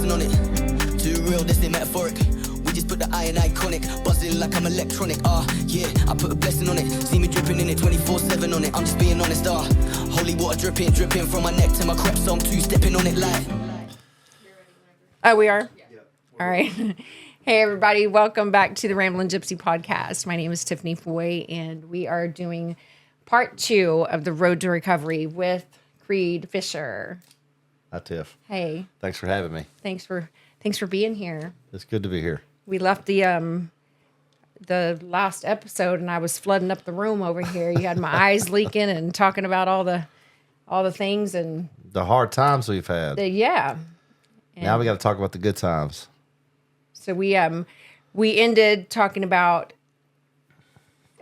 blessing on it. Too real, this ain't metaphoric. We just put the I in iconic. Buzzing like I'm electronic. Yeah, I put a blessing on it. See me dripping in it 24/7 on it. I'm just being honest. Holy water dripping from my neck to my crep, so I'm two-stepping on it like. Oh, we are? Yeah. All right. Hey, everybody. Welcome back to the Ramblin' Gypsy podcast. My name is Tiffany Foy, and we are doing part 2 of the Road to Recovery with Creed Fisher. Hi, Tiff. Hey. Thanks for having me. Thanks for being here. It's good to be here. We left the last episode, and I was flooding up the room over here. You had my eyes leaking and talking about all the things and the hard times we've had. Yeah. And now we got to talk about the good times. So we ended talking about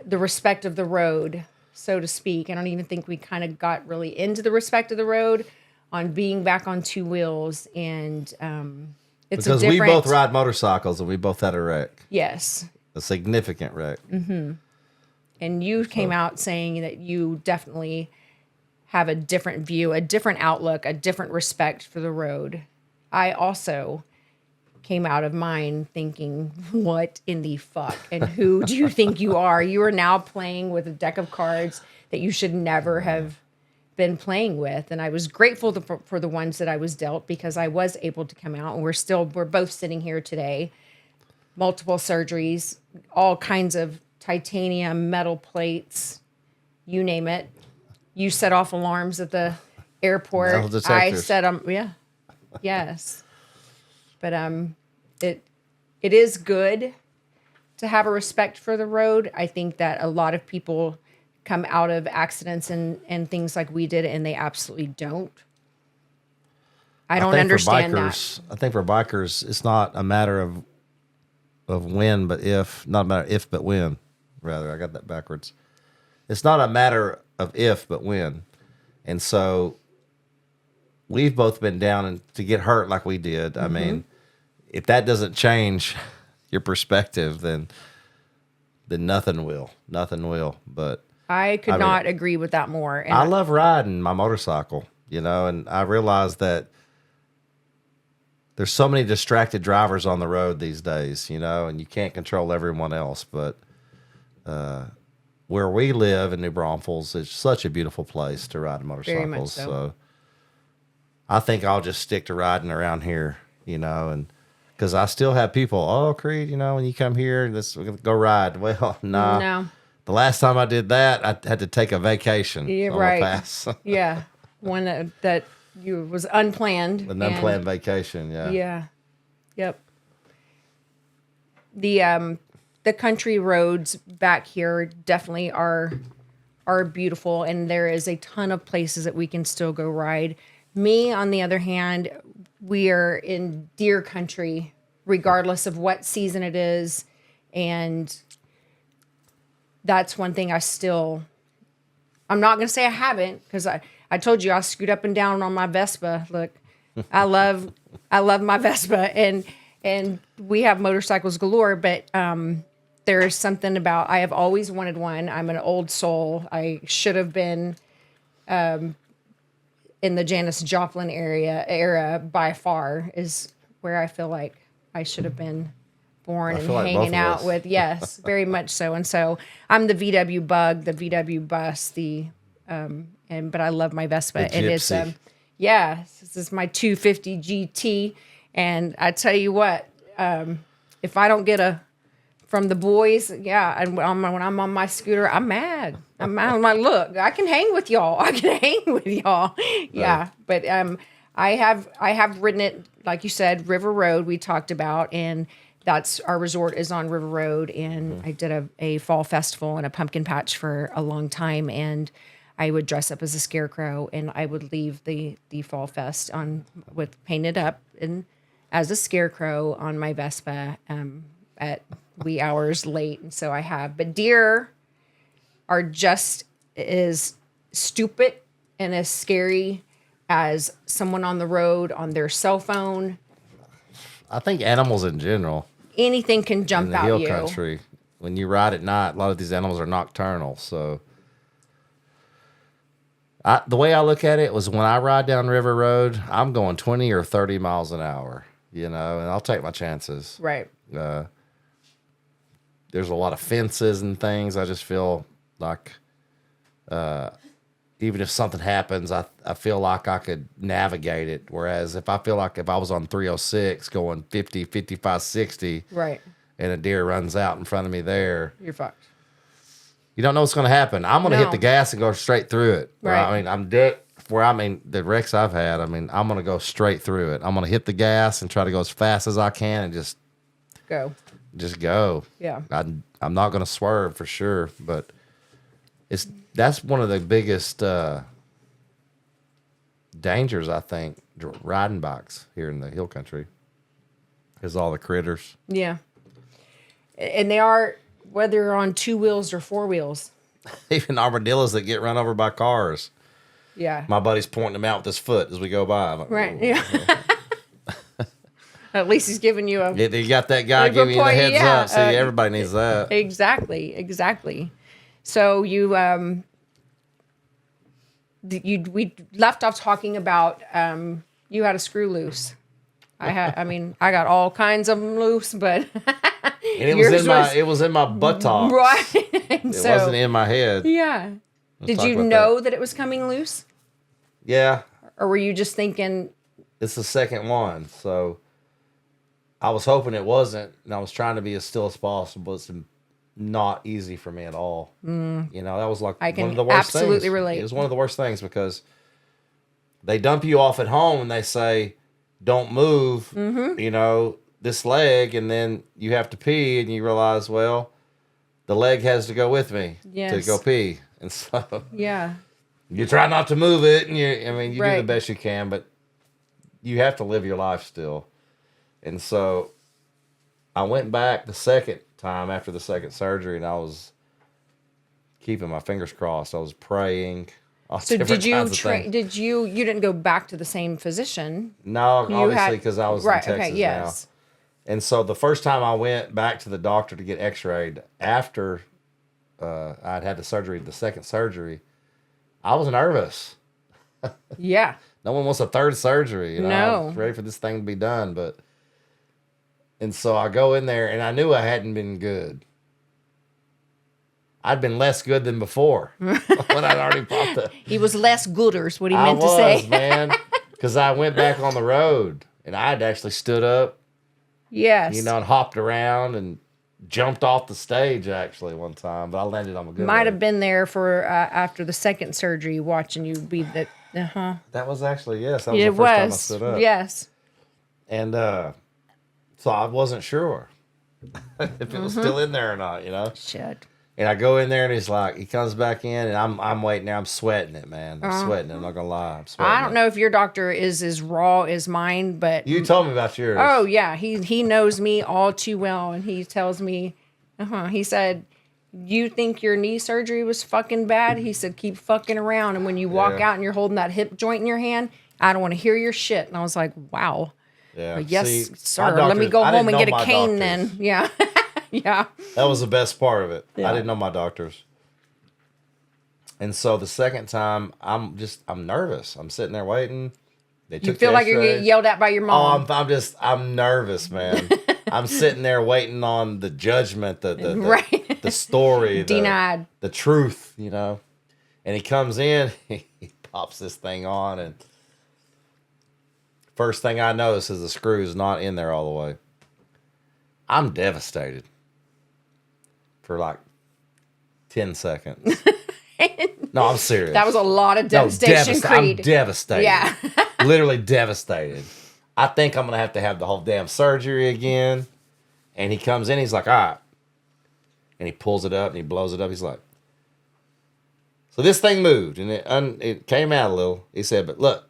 the respect of the road, so to speak. I don't even think we kind of got really into the respect of the road on being back on two wheels, and it's because we both ride motorcycles and we both had a wreck. Yes, a significant wreck. Mm-hmm. And you came out saying that you definitely have a different view, a different outlook, a different respect for the road. I also came out of mine thinking, what in the fuck? And who do you think you are? You are now playing with a deck of cards that you should never have been playing with. And I was grateful for the ones that I was dealt, because I was able to come out, and we're both sitting here today. Multiple surgeries, all kinds of titanium, metal plates, you name it. You set off alarms at the airport. I set them, yeah. Yes. But it is good to have a respect for the road. I think that a lot of people come out of accidents and things like we did, and they absolutely don't. I don't understand that. I think for bikers, it's not a matter of when, but if. Not a matter of if, but when. Rather, I got that backwards. It's not a matter of if, but when. And so we've both been down and to get hurt like we did. Mm-hmm. I mean, if that doesn't change your perspective, then nothing will. Nothing will. But I could not agree with that more. And I love riding my motorcycle, and I realize that there's so many distracted drivers on the road these days, and you can't control everyone else. But where we live in New Braunfels, it's such a beautiful place to ride motorcycles. Very much so. I think I'll just stick to riding around here, and because I still have people, oh, Creed, when you come here, let's go ride. Well, no. The last time I did that, I had to take a vacation. Yeah, right. Pass. Yeah, one that was unplanned. An unplanned vacation. Yeah. Yeah. Yep. The country roads back here definitely are beautiful, and there is a ton of places that we can still go ride. Me, on the other hand, we are in deer country, regardless of what season it is, and that's one thing I'm not going to say I haven't, because I told you I scoot up and down on my Vespa. Look, I love my Vespa, and we have motorcycles galore, but there's something about, I have always wanted one. I'm an old soul. I should have been in the Janis Joplin era by far is where I feel like I should have been born and hanging out with. Yes, very much so. And so I'm the VW bug, the VW bus, but I love my Vespa. And it's this is my 250 GT. And I tell you what, if I don't get from the boys, and when I'm on my scooter, I'm mad. I'm like, look, I can hang with y'all. Yeah, but I have ridden it, like you said, River Road. We talked about, and that's our resort is on River Road. And I did a fall festival and a pumpkin patch for a long time, and I would dress up as a scarecrow, and I would leave the fall fest with painted up and as a scarecrow on my Vespa at wee hours late. And so but deer are just as stupid and as scary as someone on the road on their cell phone. I think animals in general. Anything can jump out you. In the hill country, when you ride at night, a lot of these animals are nocturnal. So the way I look at it was when I ride down River Road, I'm going 20 or 30 miles an hour. you know, and I'll take my chances. Right. There's a lot of fences and things. I just feel like even if something happens, I feel like I could navigate it. Whereas if I was on 306 going 50, 55, 60, right, and a deer runs out in front of me there, you're fucked. You don't know what's going to happen. I'm going to hit the gas and go straight through it. Right. The wrecks I've had, I'm going to go straight through it. I'm going to hit the gas and try to go as fast as I can and just go. Yeah. I'm not going to swerve for sure, but that's one of the biggest dangers, I think, riding bikes here in the hill country is all the critters. Yeah. And they are, whether on 2 wheels or 4 wheels. Even armadillos that get run over by cars. Yeah. My buddy's pointing them out with his foot as we go by. Like, right. Yeah. At least he's giving you a... You got that guy giving you the heads up. See, everybody needs that. Exactly. So we left off talking about you had a screw loose. I got all kinds of them loose, but and it was in my buttocks. Right. It wasn't in my head. Yeah. Did you know that it was coming loose? Yeah. Or were you just thinking it's the second one, so I was hoping it wasn't, and I was trying to be as still as possible. It's not easy for me at all. You know, that was like one of the worst things. Absolutely relate. It was one of the worst things because they dump you off at home and they say, don't move, you know, this leg, and then you have to pee, and you realize, well, the leg has to go with me to go pee. And so you try not to move it, and you do the best you can, but you have to live your life still. And so I went back the second time after the second surgery, and I was keeping my fingers crossed. I was praying. So did you you didn't go back to the same physician? No, obviously, because I was in Texas now. And so the first time I went back to the doctor to get x-rayed after I'd had the second surgery, I was nervous. Yeah. No one wants a third surgery. You know? No. I was ready for this thing to be done. And so I go in there, and I knew I hadn't been good. I'd been less good than before when I'd already bought the... He was less gooders, what he meant to say. I was, man, because I went back on the road, and I'd actually stood up. Yes. You know, and hopped around and jumped off the stage, actually, one time. But I landed on a good Might have been there for after the second surgery, watching you be the... That was actually, yes. That was the first time I stood up. Yes. And so I wasn't sure if it was still in there or not, you know? Shit. And I go in there, and he comes back in, and I'm waiting there. I'm sweating it, man. I'm sweating it. I'm not going to lie. I'm sweating I don't know if your doctor is as raw as mine, but... You told me about yours. Oh, yeah. He knows me all too well, and he tells me, he said, you think your knee surgery was fucking bad? He said, keep fucking around, and when you walk out and you're holding that hip joint in your hand, I don't want to hear your shit. And I was like, wow. Yeah. Yes, sir. Let me go home and get a cane then. Yeah. Yeah. That was the best part of it. Yeah. I didn't know my doctors. And so the second time, I'm nervous. I'm sitting there waiting. You feel like you're getting yelled at by your mom. Oh, I'm nervous, man. I'm sitting there waiting on the judgment, the story, denied, the truth, you know. And he comes in, he pops this thing on, and first thing I notice is the screw's not in there all the way. I'm devastated for like 10 seconds. No, I'm serious. That was a lot of devastation, Creed. I'm devastated. Yeah. Literally devastated. I think I'm going to have the whole damn surgery again. And he comes in, he's like, all right. And he pulls it up and he blows it up. He's like, so this thing moved and it came out a little. He said, but look,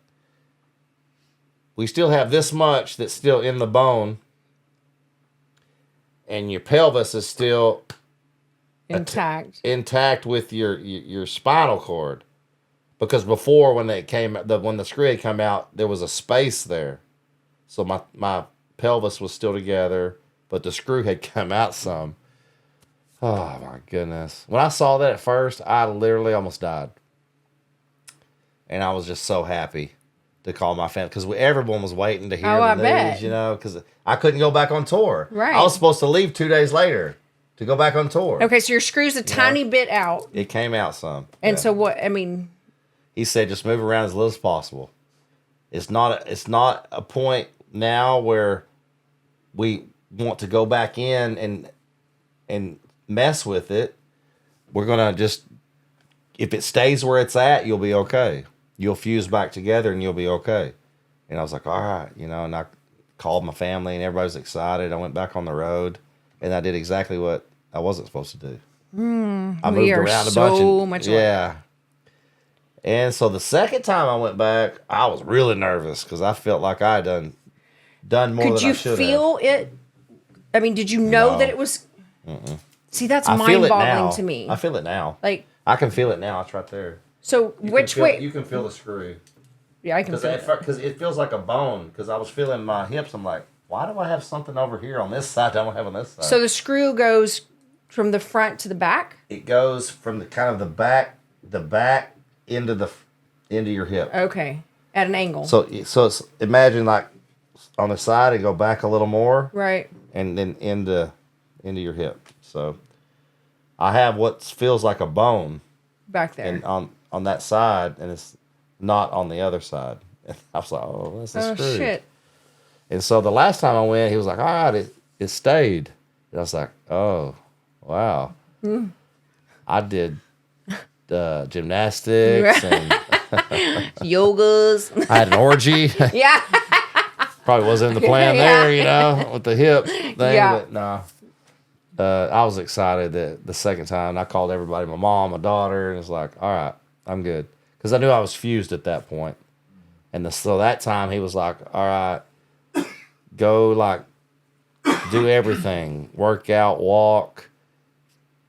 we still have this much that's still in the bone. And your pelvis is still intact with your spinal cord, because before when the screw had come out, there was a space there, so my pelvis was still together, but the screw had come out some. Oh my goodness! When I saw that at first, I literally almost died, and I was just so happy to call my family because everyone was waiting to hear I the bet. news, you know, because I couldn't go back on tour. Right. I was supposed to leave 2 days later to go back on tour. Okay, so your screw's a tiny bit out. It came out some. And so what, I mean... He said just move around as little as possible. It's not a point now where we want to go back in and mess with it. We're going to just... If it stays where it's at, you'll be okay. You'll fuse back together and you'll be okay. And I was like, all right, you know, and I called my family and everybody was excited. I went back on the road and I did exactly what I wasn't supposed to do. I moved around a bunch. Yeah. And so the second time I went back, I was really nervous because I felt like I had done more than I should have. Could you feel it? I mean, did you know that it was... Mm-mm. See, that's mind-boggling to me. I feel it now. Like, I can feel it now. It's right there. So which way? You can feel the screw. Yeah, I can feel it. Because it feels like a bone. Because I was feeling my hips. I'm like, why do I have something over here on this side that I don't have on this side? So the screw goes from the front to the back? It goes from the kind of the back into your hip. Okay. At an angle. So it's, imagine like on the side and go back a little more. Right. And then into your hip. So I have what feels like a bone back there. And on that side, and it's not on the other side. And I was like, oh, that's a screw. Oh, shit. And so the last time I went, he was like, all right, it stayed. And I was like, oh, wow. I did gymnastics and yogas. I had an orgy. Yeah. Probably wasn't in the plan there, you know, with the hip thing. Yeah. But no. I was excited that the second time I called everybody, my mom, my daughter, and it's like, all right, I'm good. Because I knew I was fused at that point. And so that time he was like, all right, go like do everything. Work out, walk,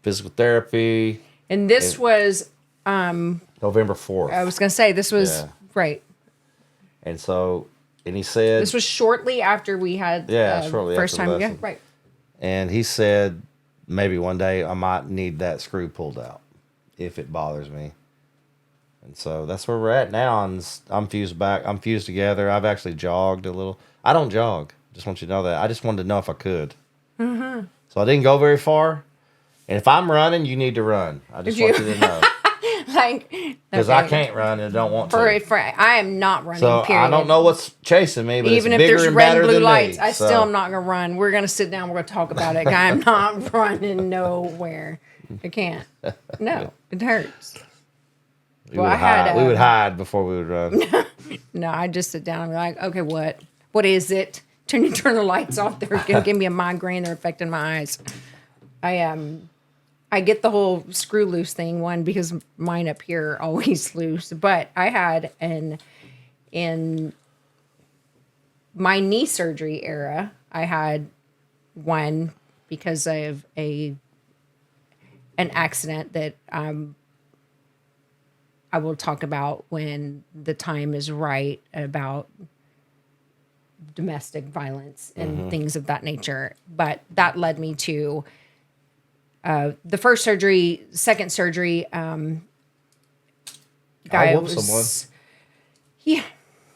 physical therapy. And this was... November 4th. I was going to say, this was... Right. And so, and he said... This was shortly after we had shortly first after time. the Yeah, right. And he said, maybe one day I might need that screw pulled out if it bothers me. And so that's where we're at now. And I'm fused back. I'm fused together. I've actually jogged a little. I don't jog. Just want you to know that. I just wanted to know if I could. Mm-hmm. So I didn't go very far. And if I'm running, you need to run. I just want you to know. Because I can't run and don't want to. I am not running, so period. I don't know what's chasing me, but even it's bigger if there's and red better and blue than lights, me. I still am not going to run. We're going to sit down. We're going to talk about it. I'm not running nowhere. I can't. No, it hurts. We would hide before we would run. No, I just sit down and be like, okay, what? What is it? Turn the lights off. They're going to give me a migraine. They're affecting my eyes. I get the whole screw loose thing, one, because mine up here are always loose. But I had in my knee surgery era, I had one because of an accident that I will talk about when the time is right, about domestic violence and things of that nature. But that led me to the first surgery, second surgery. Guy was someone.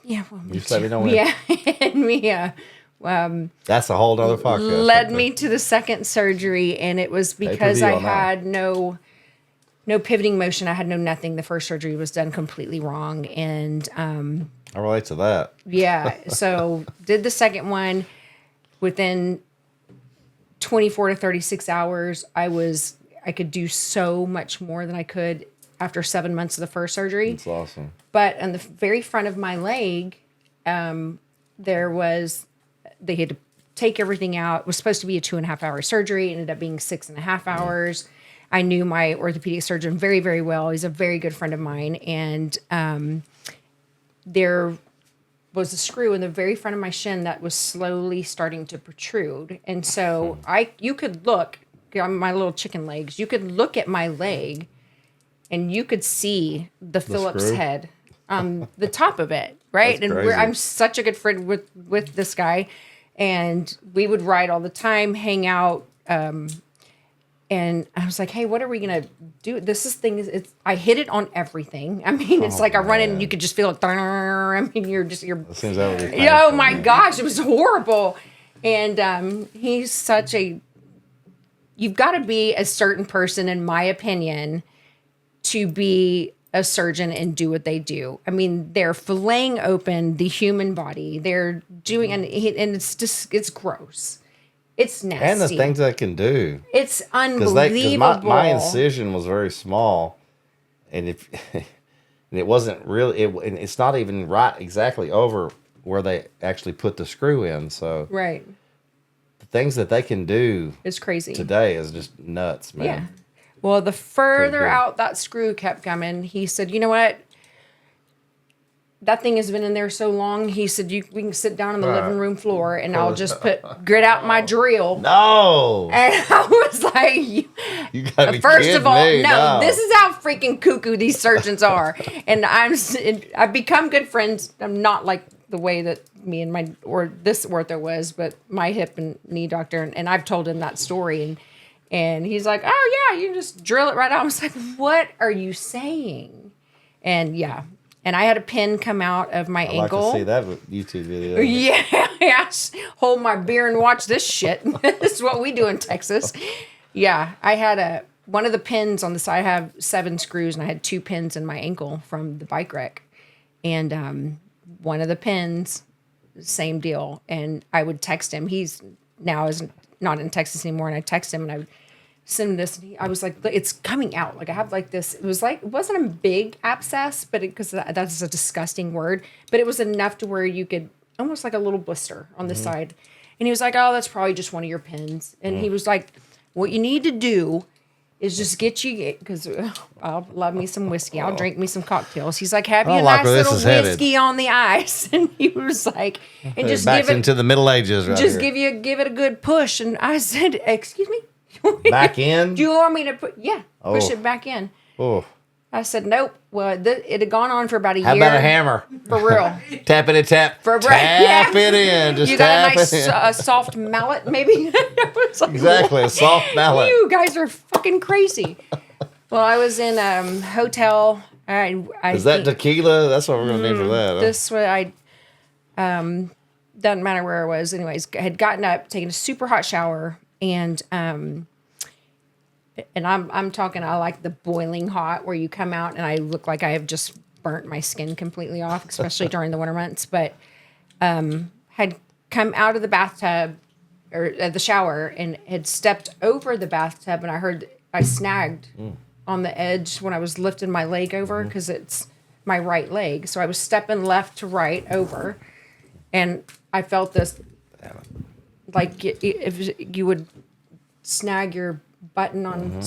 Yeah. Well, you just let me know when. Yeah, and we. That's a whole other podcast. Led me to the second surgery, and it was because I had no pivoting motion. I had no nothing. The first surgery was done completely wrong, and I relate to that. Yeah, so did the second one within 24 to 36 hours. I could do so much more than I could after 7 months of the first surgery. That's awesome. But on the very front of my leg, they had to take everything out. It was supposed to be a 2.5 hour surgery. It ended up being 6.5 hours. I knew my orthopedic surgeon very, very well. He's a very good friend of mine. And there was a screw in the very front of my shin that was slowly starting to protrude. And so you could look on my little chicken legs. You could look at my leg and you could see the Phillips screw? Head on the top of it. Right. That's And crazy. I'm such a good friend with this guy. And we would ride all the time, hang out. And I was like, hey, what are we going to do? I hit it on everything. I mean, it's like I run in and you could just feel it. I mean, you're. That seems that would be Oh painful, my man. gosh, it was horrible. And he's such you've got to be a certain person, in my opinion, to be a surgeon and do what they do. I mean, they're filleting open the human body. They're doing, and it's gross. It's nasty. And the things they can do. It's unbelievable. Because my incision was very small, and if and it wasn't really, and it's not even right exactly over where they actually put the screw in. So right, the things that they can do, it's crazy. Today is just nuts, man. Yeah. Well, the further out that screw kept coming, he said, "You know what? That thing has been in there so long." He said, we can sit down on the living room floor and I'll just grit out my drill. No. And I was like, you gotta be first of all, me. no, this is how freaking cuckoo these surgeons are. And I've become good friends. I'm not like the way that me and this ortho was, but my hip and knee doctor. And I've told him that story. And he's like, oh yeah, you just drill it right out. I was like, what are you saying? And yeah. And I had a pin come out of my ankle. I'd like to see that YouTube video. Yeah. Hold my beer and watch this shit. This is what we do in Texas. Yeah. I had one of the pins on the side. I have 7 screws and I had 2 pins in my ankle from the bike wreck. And one of the pins, same deal. And I would text him. He's now is not in Texas anymore. And I text him and I would send him this. And I was like, it's coming out. Like I have like this. It wasn't a big abscess, but because that's a disgusting word, but it was enough to where you could almost like a little blister on the side. And he was like, oh, that's probably just one of your pins. And he was like, what you need to do is just because I'll love me some whiskey. I'll drink me some cocktails. He's like, have you a nice little whiskey on the ice? And he was like, and just give it into the Middle Ages, right? Just give it a good push. And I said, excuse me? Back in? Do you want me to push it back in? Oh. I said, nope. Well, it had gone on for about a year. How about a hammer? For real. Tap it. Tap it in. Just you tap got it in. a soft mallet, maybe? Like, exactly, a soft mallet. You guys are fucking crazy. Well, I was in a hotel. Is that tequila? That's what we're going to need for that. Huh? This way, doesn't matter where I was. Anyways, I had gotten up, taken a super hot shower, and I'm talking, I like the boiling hot where you come out and I look like I have just burnt my skin completely off, especially during the winter months. But had come out of the bathtub or the shower and had stepped over the bathtub, and I snagged on the edge when I was lifting my leg over because it's my right leg. So I was stepping left to right over, and I felt this like if you would snag your button on,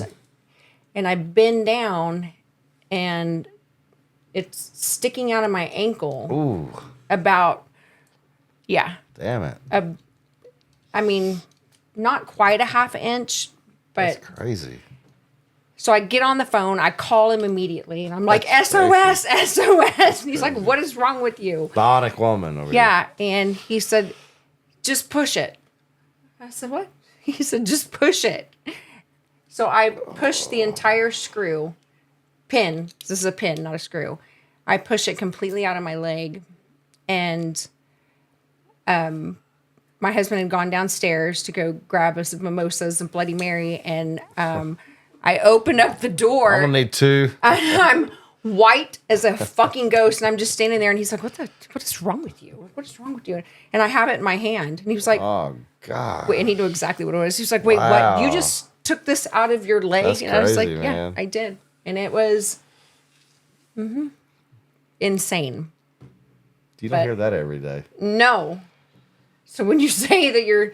and I bend down and it's sticking out of my ankle. Ooh. About, Damn it. I mean, not quite a half inch, but that's crazy. So I get on the phone, I call him immediately, and I'm like, SOS, SOS. And he's like, what is wrong with you? Bionic woman over here. Yeah, and he said, just push it. I said, what? He said, just push it. So I pushed the entire pin. This is a pin, not a screw. I push it completely out of my leg. And my husband had gone downstairs to go grab us mimosas and Bloody Mary. And I opened up the door. I'm going to need 2. I'm white as a fucking ghost. And I'm just standing there. And he's like, what is wrong with you? What is wrong with you? And I have it in my hand. And he was like, oh, God. Wait, and he knew exactly what it was. He was like, wait, wow. what? You just took this out of your leg? That's and I was like, crazy, yeah, man. I did. And it was insane. You don't hear that every day. No. So when you say that you're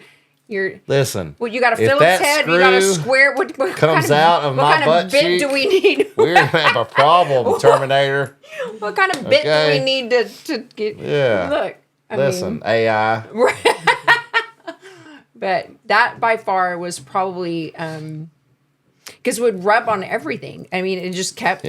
listen. Well, you got a Phillips head, you got a square. What comes out of my butt cheek? What kind of bit do we need? We're gonna have a problem, Terminator. What kind of bit do we need to get? Yeah. Look. Listen, AI. But that by far was probably Because it would rub on everything. I mean, it just kept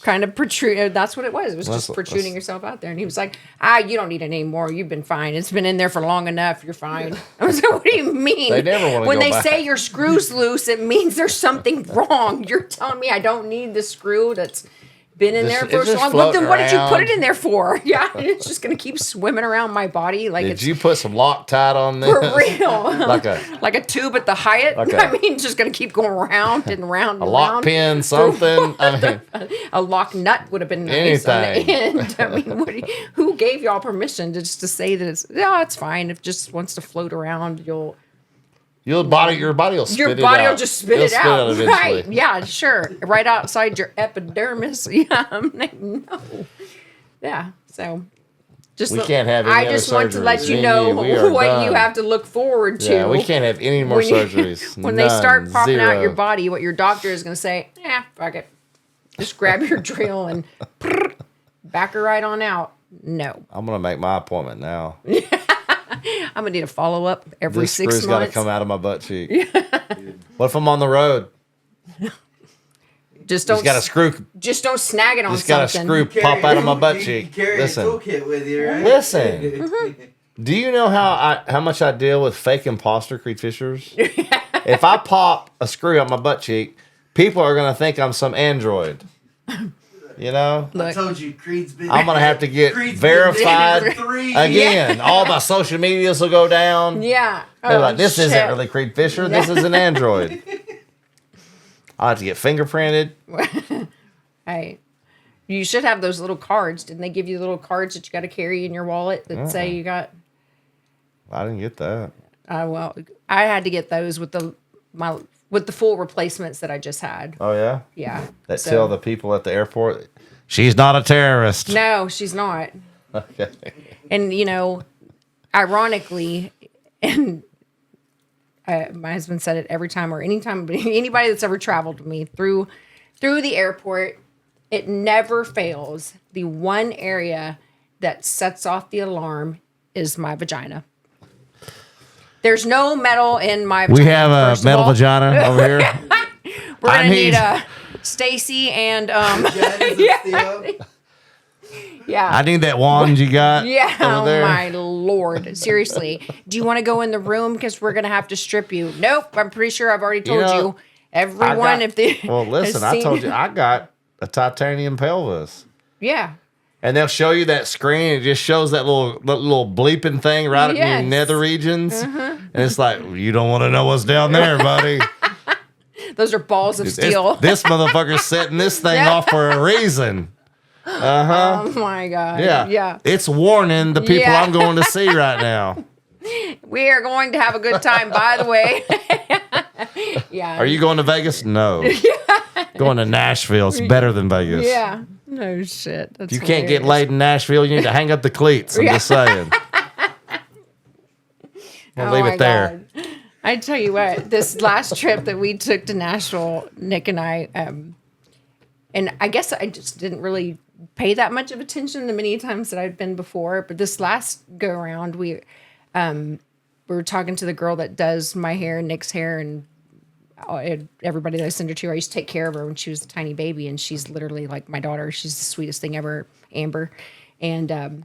kind of protruding. That's what it was. It was just protruding yourself out there. And he was like, you don't need it anymore. You've been fine. It's been in there for long enough. You're fine. I was like, what do you mean? They never want to When go they back. say your screw's loose, it means there's something wrong. You're telling me I don't need the screw that's been in there for so long. Well, then what did you put it in there for? Yeah, it's just gonna keep swimming around my body like. Did you put some Loctite on this? For real, like a tube at the Hyatt. I mean, just gonna keep going round and round. And a lock pin, something. I mean, a lock nut would have been nice on the end. I mean, who gave y'all permission to say that it's fine if it just wants to float around? Your body will spit it out. Will just spit it out. Right. Yeah, sure. Right outside your epidermis. Yeah. I'm like, no. Yeah. So we can't have any I just want to let you know what you have to look forward to. Yeah, we can't have any more surgeries. When they start popping out your body, what your doctor is going to say, fuck it. Just grab your drill and back her right on out. No. I'm going to make my appointment now. I'm gonna need a follow up every 6 months. This screw's got to come out of my butt cheek. What if I'm on the road? Just don't. Got a screw. Just don't snag it on something. Just got a screw pop out of my butt cheek. Listen. Toolkit with you, right? Listen. Do you know how much I deal with fake imposter creed fishers? If I pop a screw up my butt cheek, people are gonna think I'm some android. You know, I told you, Creed's been. I'm gonna have to get verified again. All my social medias will go down. Yeah, they're like, this isn't really Creed Fisher. This is an android. I'll have to get fingerprinted. Hey, you should have those little cards. Didn't they give you little cards that you got to carry in your wallet that say you got? I didn't get that. Well, I had to get those with the full replacements that I just had. Oh, yeah? Yeah. That tell the people at the airport, she's not a terrorist. No, she's not. Okay. And, ironically, and my husband said it every time or anytime, anybody that's ever traveled with me through the airport, it never fails. The one area that sets off the alarm is my vagina. There's no metal in my vagina. We have a metal vagina over here. We're going to need Stacy and... Yeah. I need that wand you got. Yeah. Oh, my Lord. Seriously. Do you want to go in the room? Because we're going to have to strip you. Nope. I'm pretty sure I've already told you. Everyone, well, listen, I told you, I got a titanium pelvis. Yeah. And they'll show you that screen. It just shows that little bleeping thing right in your nether regions. And it's like, you don't want to know what's down there, buddy. Those are balls of steel. This motherfucker's setting this thing off for a reason. Oh, my God. Yeah. It's warning the people I'm going to see right now. We are going to have a good time, by the way. Yeah. Are you going to Vegas? No. Going to Nashville. It's better than Vegas. Yeah. No shit. That's if you can't get laid in Nashville, you need to hang up the cleats. I'm just saying. We'll leave it there. God. I tell you what, this last trip that we took to Nashville, Nick and I, and I guess I just didn't really pay that much of attention the many times that I'd been before. But this last go around, we were talking to the girl that does my hair, Nick's hair, and everybody that I send her to. I used to take care of her when she was a tiny baby, and she's literally like my daughter. She's the sweetest thing ever, Amber. And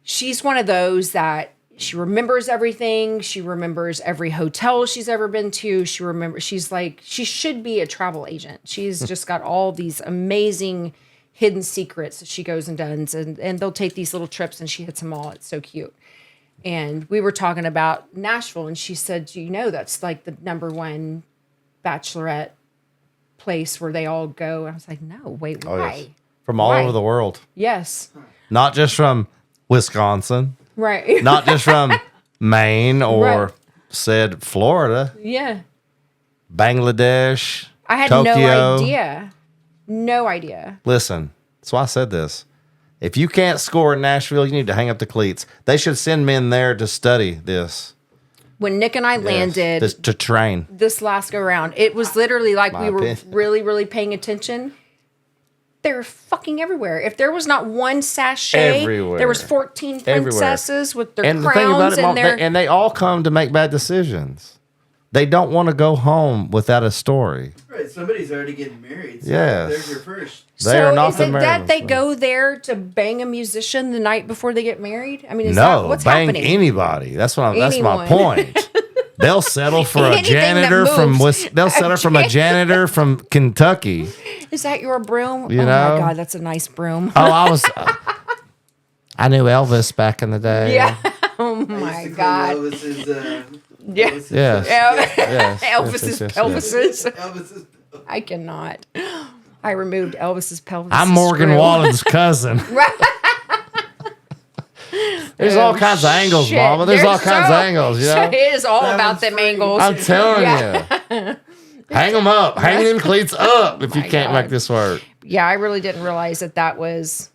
she's one of those that she remembers everything. She remembers every hotel she's ever been to. She's like, she should be a travel agent. She's just got all these amazing hidden secrets that she goes and does. And they'll take these little trips and she hits them all. It's so cute. And we were talking about Nashville, and she said, that's like the #1 bachelorette place where they all go. And I was like, no, wait, why? Oh, yes. From all over the world. Yes. Not just from Wisconsin. Right. Not just from Maine or said Florida. Yeah. Bangladesh. I had Tokyo. no idea. No idea. Listen, that's why I said this. If you can't score in Nashville, you need to hang up the cleats. They should send men there to study this. When Nick and I landed to train this last go around, it was literally like we were really, really paying attention. They're fucking everywhere. If there was not one sachet, there was 14 princesses with their crowns and their... And they all come to make bad decisions. they don't want to go home without a story. Right, somebody's already getting married. So Yes. there's your first. They are not is the it married that they ones. go there to bang a musician the night before they get married? I mean, is No, that what's bang happening? anybody. That's my Anyone. point. They'll settle for a Anything that janitor from moves. They'll settle from a janitor from Kentucky. Is that your broom? You oh know? my God, that's a nice broom. Oh, I knew Elvis back in the day. Yeah. Oh I used my to clean God. Elvis's, Yeah. Elvis's, Yes. Elvis's yes. pelvises. Elvis's. I cannot. I removed Elvis's pelvis. I'm Morgan Wallen's cousin. There's all kinds of angles, Shit. Mama. There's all kinds of angles, you know? It is all That about one's them free. angles. I'm telling you. Hang them up. Hang them cleats up if you My can't God. make this work. Yeah, I really didn't realize that was.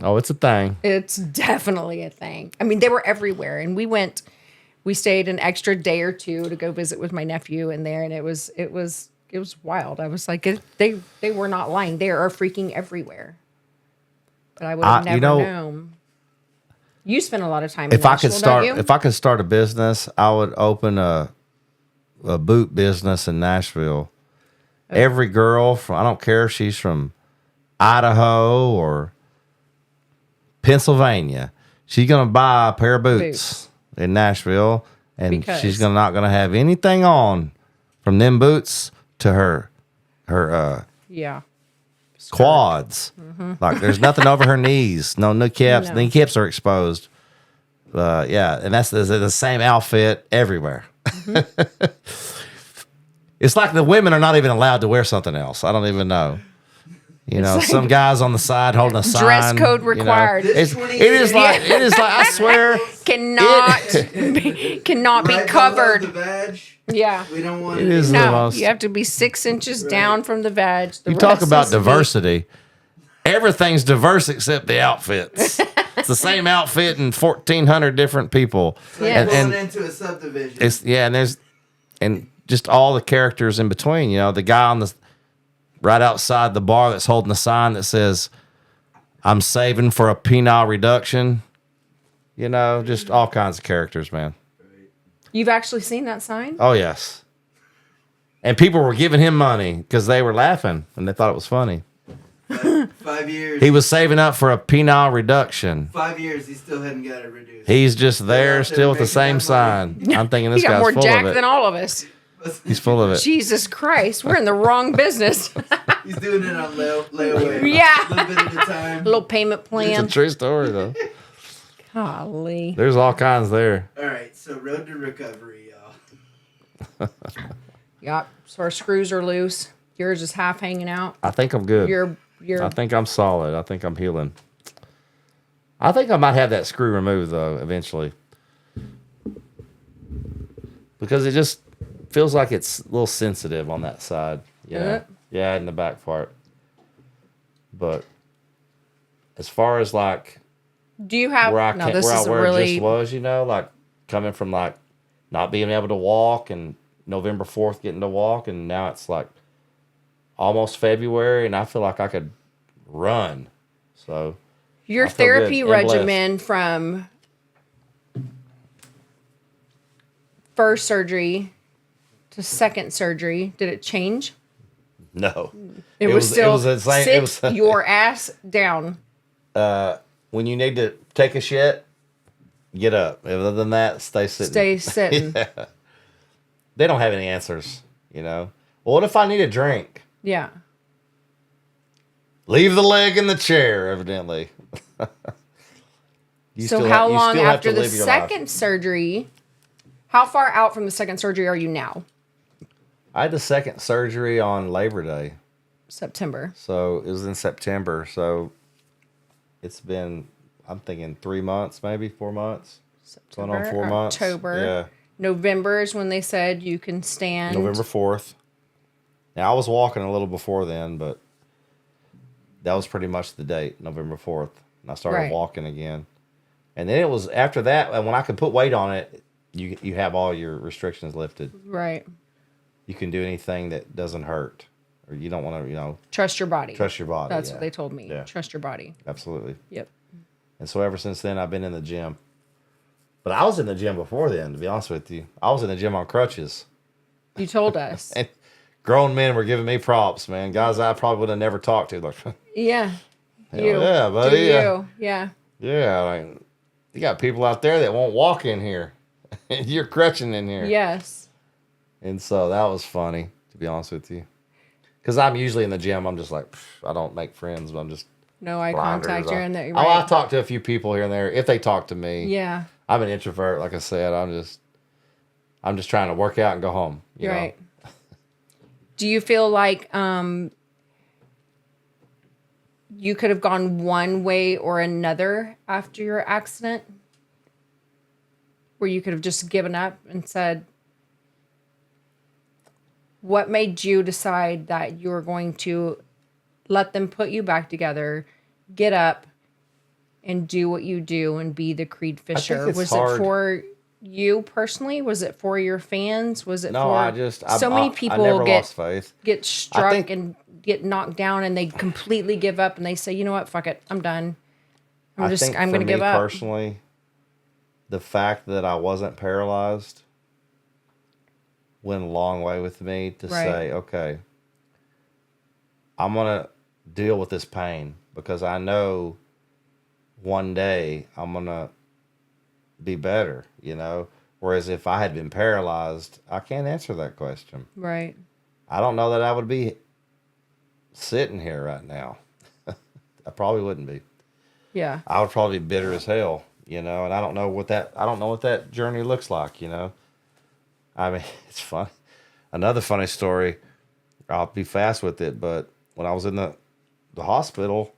Oh, it's a thing. It's definitely a thing. I mean, they were everywhere, and we stayed an extra day or two to go visit with my nephew in there, and it was wild. I was like, they were not lying. They are freaking everywhere. But I would have never known. You spend a lot of time in Nashville, don't you? If I could start a business, I would open a boot business in Nashville. Okay. Every girl from, I don't care if she's from Idaho or Pennsylvania, she's gonna buy a pair of boots in Nashville, and Because- she's not gonna have anything on from them boots to her Yeah. quads. Like there's nothing over her knees. No kneecaps. No. Kneecaps are exposed. Yeah, and that's the same outfit everywhere. It's like the women are not even allowed to wear something else. I don't even know. You know, like some guys on the side holding a sign. dress code you know. required. It is like I swear cannot be Right covered. above the badge. Yeah. We don't want It is the No, most. you have to be 6 inches down from the veg. The You talk rest about is to be- diversity. Everything's diverse except the outfits. It's the same outfit and 1,400 different people. Like Yeah. pulling into a subdivision. And just all the characters in between. You know, the guy on the right outside the bar that's holding the sign that says, "I'm saving for a penile reduction." You know, just all kinds of characters, man. You've actually seen that sign? Oh yes. And people were giving him money because they were laughing and they thought it was funny. 5 years. He was saving up for a penile reduction. 5 years. He still hadn't got it reduced. He's just there out there still with the making same that money. sign. I'm thinking this He got guy's more full jacked of it. than all of us. He's full of it. Jesus Christ, we're in the wrong business. He's doing it on layaway. Yeah. A little bit at a time. Little payment It's a plan. true story though. Golly. There's all kinds there. All right. So road to recovery, y'all. Yep. So our screws are loose. Yours is half hanging out. I think I'm good. You're I think I'm solid. I think I'm healing. I think I might have that screw removed though eventually. Because it just feels like it's a little sensitive on that side. Yeah. it? Yeah, in the back part. But as far as like Do you have where I no, can't, this where, I, is a where it really just was, you know, like coming from like not being able to walk and November 4th getting to walk, and now it's like almost February and I feel like I could run. So your I feel good therapy and blessed. regimen from first surgery to second surgery, did it change? no. It was still the same. sit It was your ass down. when you need to take a shit, get up. Other than that, stay sitting. Stay sitting. They don't have any answers, you know. Well, what if I need a drink? Yeah. Leave the leg in the chair, evidently. So how long have after to the live your life. second surgery, how far out from the second surgery are you now? I had the second surgery on Labor Day. September. So it was in September. So it's been, I'm thinking 3 months, maybe 4 months. Going on 4 months. October. Yeah. November is when they said you can stand. November 4th. Now, I was walking a little before then, but that was pretty much the date, November 4th. And I started Right. walking again. And then it was after that, and when I could put weight on it, you have all your restrictions lifted. Right. You can do anything that doesn't hurt. Or you don't want to, you know, Trust your body. trust your body. That's yeah. what they told me. Yeah. Trust your body. Absolutely. Yep. And so ever since then, I've been in the gym. But I was in the gym before then, to be honest with you. I was in the gym on crutches. You told us. And grown men were giving me props, man. Guys I probably would have never talked to. Like, yeah. Yeah, buddy. You. Yeah. Yeah, like, you got people out there that won't walk in here. And you're crutching in here. Yes. And so that was funny, to be honest with you. Because I'm usually in the gym, I'm just like, I don't make friends, but I'm just... No eye contact here and there. Right. I talk to a few people here and there, if they talk to me. Yeah. I'm an introvert, like I said. I'm just trying to work out and go home. You know? Right. Do you feel like you could have gone one way or another after your accident? Where you could have just given up and said, what made you decide that you were going to let them put you back together, get up, and do what you do and be the Creed Fisher? Was it for you personally? Was it for your fans? Was it for many people get struck and get knocked down and they completely give up and they say, you know what, fuck it, I'm done. I'm going to give up. Personally, the fact that I wasn't paralyzed went a long way with me to say, okay, I'm going to deal with this pain because I know one day I'm going to be better, you know? Whereas if I had been paralyzed, I can't answer that question. Right. I don't know that I would be sitting here right now. I probably wouldn't be. Yeah. I would probably be bitter as hell, you know, and I don't know what that journey looks like, you know? I mean, it's funny. Another funny story, I'll be fast with it, but when I was in the hospital,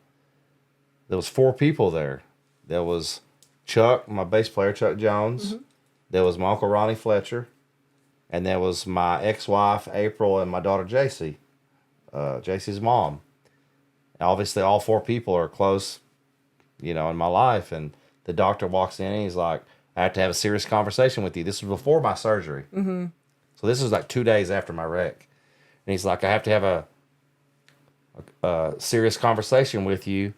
there was 4 people there. There was Chuck, my bass player, Chuck Jones. Mm-hmm. There was my Uncle Ronnie Fletcher. And there was my ex-wife, April, and my daughter, JC. JC's mom. And obviously, all 4 people are close, you know, in my life. And the doctor walks in and he's like, I have to have a serious conversation with you. This was before my surgery. Mm-hmm. So this was like 2 days after my wreck. And he's like, I have to have a serious conversation with you.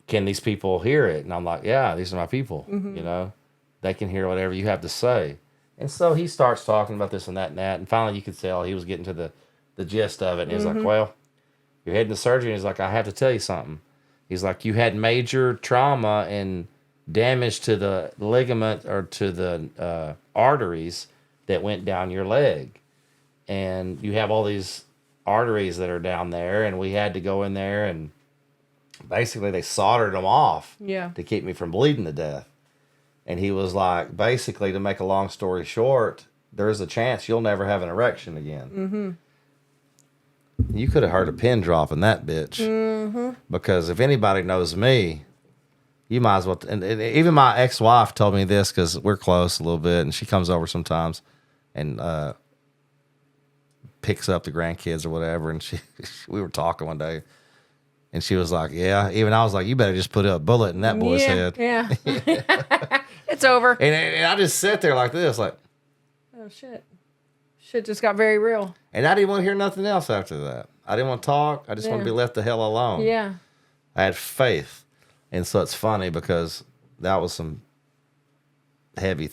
Can these people hear it? And I'm like, yeah, these are my people. Mm-hmm. You know, they can hear whatever you have to say. And so he starts talking about this and that and that. And finally you could tell he was getting to the gist of it. And he's like, well, you're heading to surgery. And he's like, I have to tell you something. He's like, you had major trauma and damage to the ligament or to the arteries that went down your leg. And you have all these arteries that are down there. And we had to go in there and basically they soldered them off to keep me from bleeding to death. And he was like, basically, to make a long story short, there's a chance you'll never have an erection again. Mm-hmm. You could have heard a pin drop in that bitch. Mm-hmm. Because if anybody knows me, you might as well. And even my ex-wife told me this because we're close a little bit, and she comes over sometimes and picks up the grandkids or whatever. And we were talking one day. And she was like, yeah. Even I was like, you better just put a bullet in that boy's head. Yeah. It's over. And I just sat there like this, like, oh, shit. Shit just got very real. And I didn't want to hear nothing else after that. I didn't want to talk. I just want to be left the hell alone. Yeah. I had faith. And so it's funny because that was some heavy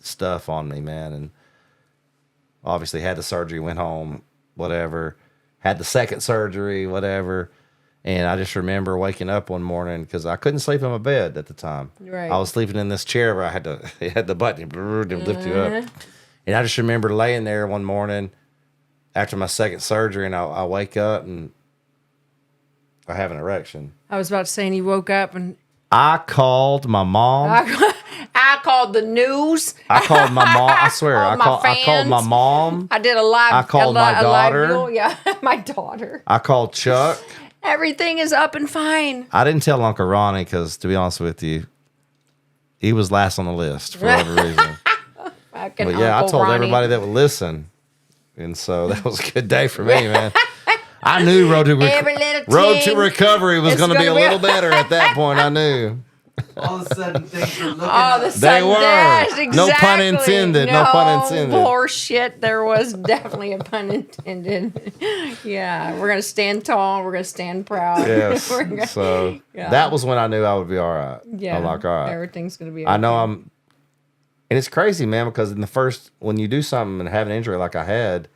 stuff on me, man. And obviously had the surgery, went home, whatever. Had the second surgery, whatever. And I just remember waking up one morning because I couldn't sleep in my bed at the time. Right. I was sleeping in this chair where it had the button to lift you up. And I just remember laying there one morning after my second surgery, and I wake up and I have an erection. I was about to say, and you woke up and... I called my mom. I called the news. I called my mom. I swear. I called my mom. I did a live. I called my daughter. Yeah, my daughter. I called Chuck. Everything is up and fine. I didn't tell Uncle Ronnie because, to be honest with you, he was last on the list for whatever reason. But yeah, I told everybody that would listen. And so that was a good day for me, man. I knew Road to Recovery was going to be a little better at that point. I knew. all of a sudden things were looking Oh, up. the They sudden were. dash, exactly. No pun intended. No pun intended. Horse shit. There was definitely a pun intended. Yeah, we're gonna stand tall. We're gonna stand proud. Yes. We're gonna- So Yeah. that was when I knew I would be all right. yeah, I'm like, all right. everything's gonna be. I know okay. and it's crazy, man, because when you do something and have an injury like I had,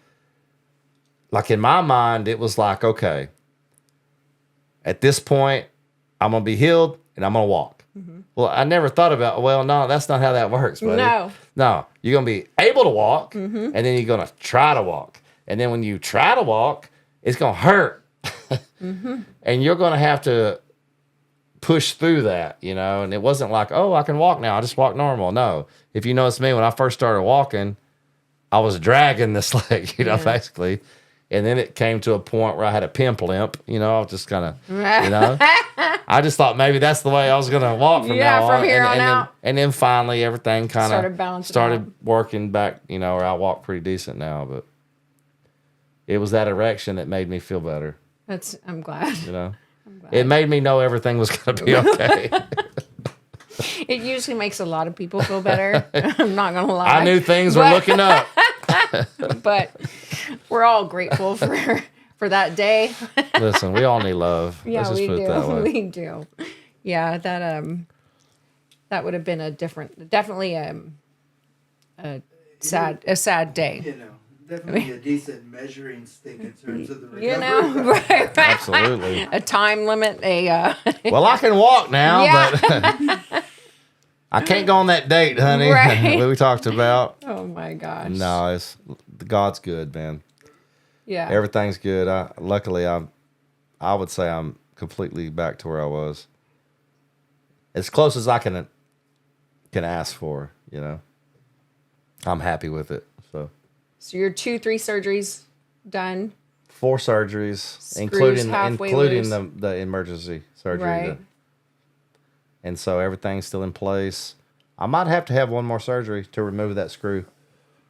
like in my mind, it was like, okay, at this point, I'm going to be healed and I'm going to walk. Mm-hmm. Well, I never thought about, well, no, that's not how that works, buddy. No, you're going to be able to walk and then you're going to try to walk. And then when you try to walk, it's going to hurt. And you're going to have to push through that, and it wasn't like, oh, I can walk now. I just walk normal. No. If you notice me, when I first started walking, I was dragging this leg, basically. And then it came to a point where I had a pimp limp, I was just kind of, I just thought maybe that's the way I was going to walk from now on. From here on out. And then finally everything kind of started out. working back, where I walk pretty decent now. But it was that erection that made me feel better. I'm glad. It made me know everything was going to be okay. It usually makes a lot of people feel better. I'm not going to lie. I knew things were looking up. But we're all grateful for that day. Listen, we all need love. Yeah, Let's just we put do. it that way. We do. Yeah, that would have been definitely a sad day. Definitely a decent measuring stick in terms of the recovery. Right. Absolutely. A time limit. Well, I can walk now, Yeah. but I can't go on that date, honey. Right. What we talked about. Oh my gosh. No, God's good, man. Yeah. Everything's good. Luckily, I would say I'm completely back to where I was. As close as I can ask for, I'm happy with it. So you're 3 surgeries done. 4 surgeries, Screws including halfway loose. the emergency surgery. Right. And so everything's still in place. I might have to have one more surgery to remove that screw.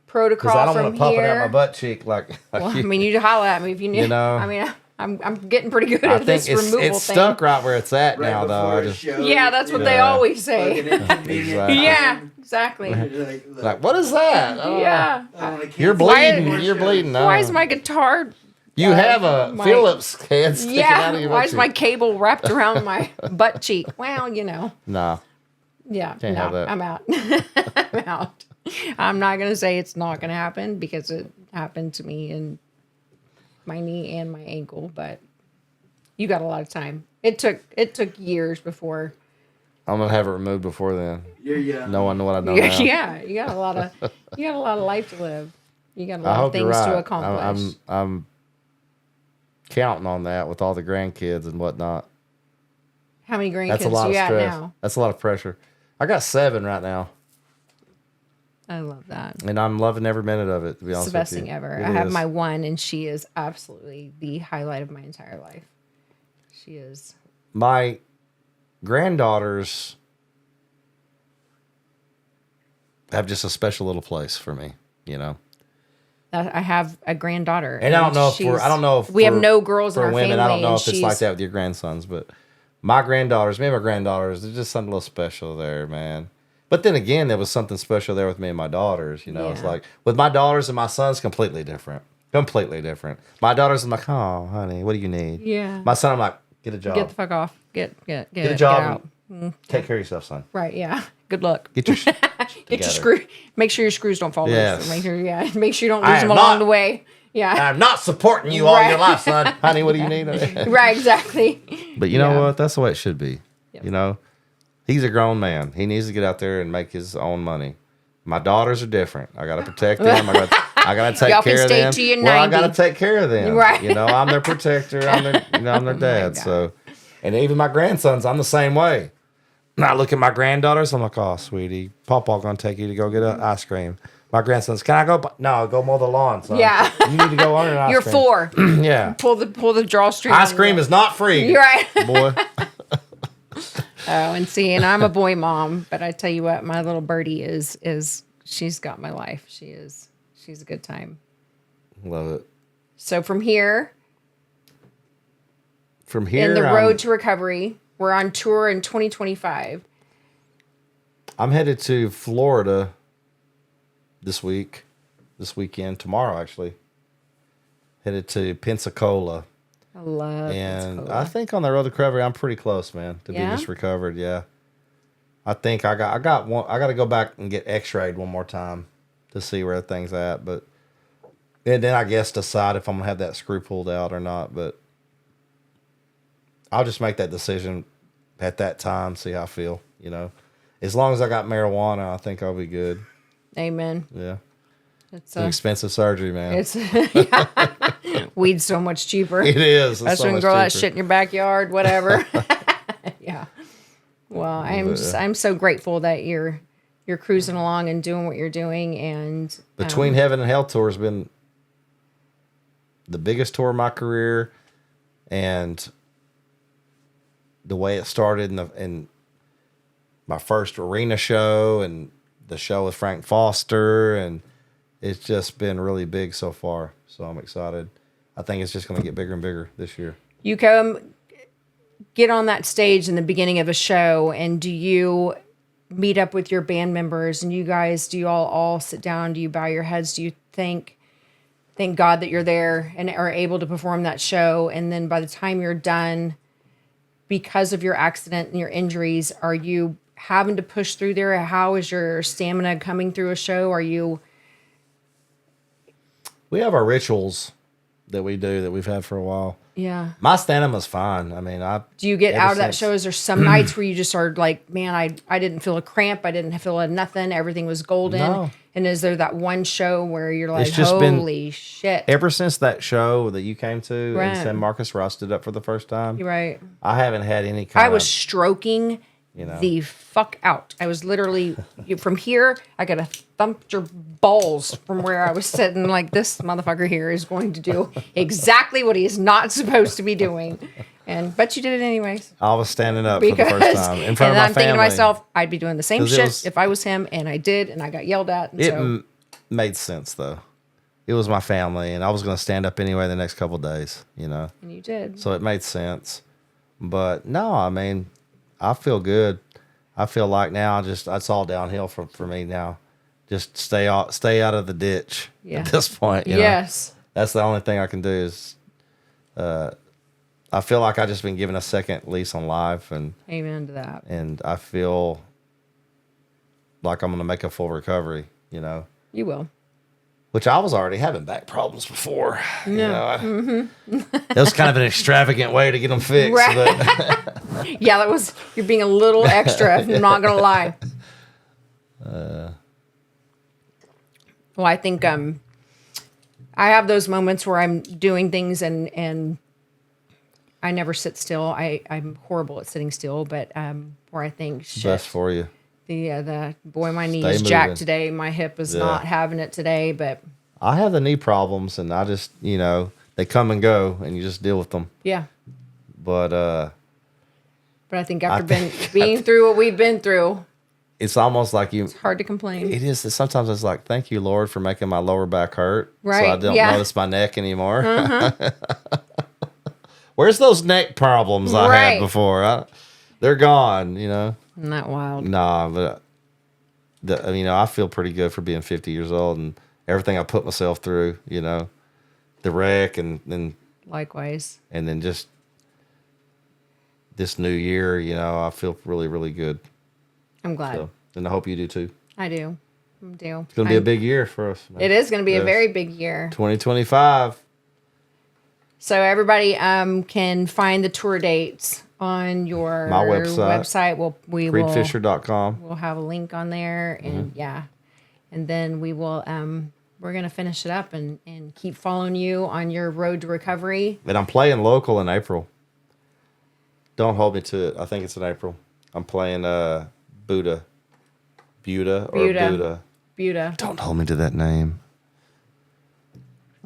Protocol Because I don't from want to pop here. it out my butt cheek like Well, I mean, you holler at me if you need. know. I mean, I'm getting pretty good I at think this removal it's thing. stuck right where it's at Right now, though. before I a just show, Yeah, that's what they Yeah. always say. Like an inconvenient Exactly. Yeah, exactly. Look, like, what is that? Oh, Yeah. I wanna cancel You're bleeding. more You're shows. bleeding. No. Why is my guitar? You have a my- Phillips head sticking out of your Why butt is my cheek. cable wrapped around my butt cheek? Well, Nah. yeah. Can't have that. I'm out. I'm out. I'm not gonna say it's not gonna happen because it happened to me in my knee and my ankle, but you got a lot of time. It took years before. I'm gonna have it removed before then. You're young. No one know what I know Yeah, now. yeah, you got a lot of life to live. You got a I lot of hope you're things right. to accomplish. I'm counting on that with all the grandkids and whatnot. How many grandkids That's a lot do of you got stress. now? That's a lot of pressure. I got 7 right now, I love that. and I'm loving every minute of it. To be It's honest the best with you, thing ever. It I have is. my one, and she is absolutely the highlight of my entire life. She is. My granddaughters have just a special little place for me, I have a granddaughter, And I don't know if we have no girls in for our women. family. I don't know and if it's she's- like that with your grandsons, but my granddaughters, me and my granddaughters, there's just something a little special there, man. But then again, there was something special there with me and my daughters. It's Yeah. like with my daughters and my sons, completely different. Completely different. My daughters, I'm like, oh, honey, what do you need? Yeah. My son, I'm like, get a job. Get the fuck off. Get Get a job. out. and Take care of yourself, son. Right. Yeah. Good luck. Get your Get your screw. Make sure your screws don't fall Yes. loose. Make sure you don't I lose them am along not- the way. Yeah. I'm not supporting you all Right. your life, son. Honey, what do you need? Right. Exactly. But you know Yeah. what? That's the way it should be. Yep. He's a grown man. He needs to get out there and make his own money. My daughters are different. I got to protect them. I got to take Y'all can care of stay them. till you're Well, I 90. got to take care of them. Right. I'm their protector. I'm their dad. God. So, and even my grandsons, I'm the same way. And I look at my granddaughters. I'm like, oh, sweetie, Pawpaw gonna take you to go get an ice cream. My grandsons, can I go? No, go mow the lawn, son. Yeah. You need to go on an ice You're cream. 4. Yeah. Pull the drawstring. Ice cream is not free. You're right. Boy. Oh, and I'm a boy mom, but I tell you what, my little birdie is she's got my life. She's a good time. Love it. So from here, From here, in the road to recovery, we're on tour in 2025. I'm headed to Florida this weekend, tomorrow actually. Headed to Pensacola. I love And Pensacola. I think on the road to recovery, I'm pretty close, man, to Yeah? be just recovered. Yeah. I think I got to go back and get x-rayed one more time to see where things at. But, and then I guess decide if I'm going to have that screw pulled out or not. But I'll just make that decision at that time, see how I feel, you know. As long as I got marijuana, I think I'll be good. Amen. Yeah. It's An expensive surgery, man. It's weed's so much cheaper. It is. That's when grow that shit in your backyard, whatever. Yeah. Well, I'm so grateful that you're cruising along and doing what you're doing. And Between Heaven and Hell tour has been the biggest tour of my career, and the way it started in my first arena show and the show with Frank Foster, and it's just been really big so far. So I'm excited. I think it's just going to get bigger and bigger this year. you get on that stage in the beginning of a show, and do you meet up with your band members, and do you all sit down? Do you bow your heads? Do you thank God that you're there and are able to perform that show? And then by the time you're done, because of your accident and your injuries, are you having to push through there? How is your stamina coming through a show? We have our rituals that we do that we've had for a while. Yeah. My stamina's fine. I mean, Do you get ever out of that since- show? Is there some nights where you just are like, man, I didn't feel a cramp. I didn't feel nothing. Everything was golden. No. And is there that one show where you're like, It's just been- holy shit? Ever since that show that you came to Right. in San Marcos where I stood up for the first time, You're right. I haven't had any kind I of... was stroking the fuck out. I was literally, from here, I got to thump your balls from where I was sitting. Like, this motherfucker here is going to do exactly what he is not supposed to be doing. But you did it anyways. I was standing up for the first time in front and of my I'm thinking to family. myself, I'd be doing the same 'Cause it shit was- if I was him, and I did, and I got yelled at. And It so, made sense, though. It was my family, and I was going to stand up anyway the next couple of days, you know. and you did. So it made sense. But no, I mean, I feel good. I feel like now it's all downhill for me now. Just stay out of the ditch Yeah. at this point. You know? Yes. That's the only thing I can do is, I feel like I just been given a second lease on life, and Amen to that. I feel like I'm going to make a full recovery, you know, You will. which I was already having back problems before. You know, that was kind of an extravagant way to get them fixed. Right. But Yeah, you're being a little extra. I'm not going to lie. Well, I think I have those moments where I'm doing things and I never sit still. I'm horrible at sitting still, but where I think, shit, best for you. my knee's moving. jacked today. My hip is Yeah. not having it today, but I have the knee problems, and I just, you know, they come and go, and you just deal with them. yeah. But But I think after think- being through what we've been through, it's almost like you. it's hard to complain. It is. Sometimes it's like, thank you, Lord, for making my lower back hurt, so I Right, don't yeah. notice my neck anymore. Where's those neck problems I Right. had before? They're gone. You know. Isn't that wild? Nah, but you know, I feel pretty good for being 50 years old and everything I put myself through. You know, the wreck and Likewise. then just this new year. You know, I feel really, really good. I'm glad. So, and I hope you do too. I do. I do. It's gonna be a big year for us. Man. It is going to be a Yes. very big year. 2025. So everybody can find the tour dates on your My website. We Creedfisher.com. we'll have a link on there, and yeah, and then we will. We're gonna finish it up and keep following you on your road to recovery. And I'm playing local in April. Don't hold me to it. I think it's in April. I'm playing Buda. Buda. Don't hold me to that name.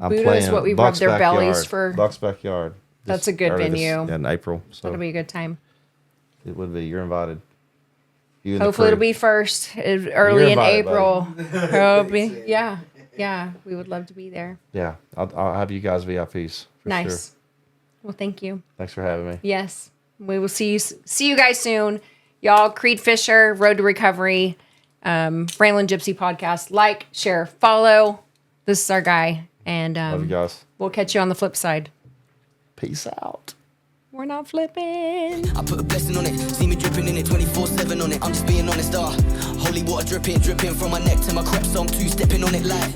I'm Buda is what we Buck's rub their bellies Backyard. for. Buck's Backyard. That's a good venue. In April. So That'll be a good time. it would be. You're invited. You and the Hopefully, it'll crew. be early You're in invited, April. It'll be, yeah. We would love to be there. Yeah, I'll have you guys VIPs. For Nice. Sure. Well, thank you. Thanks for having me. Yes, we will see you guys soon. Y'all, Creed Fisher, Road to Recovery, Franklin Gypsy Podcast. Like, share, follow. This is our guy. And love you guys. We'll catch you on the flip side. Peace out. We're not flipping. I put a blessing on it, see me dripping in it 24/7 on it. I'm just being honest, holy water dripping from my neck to my crepe, so I'm two-stepping on it like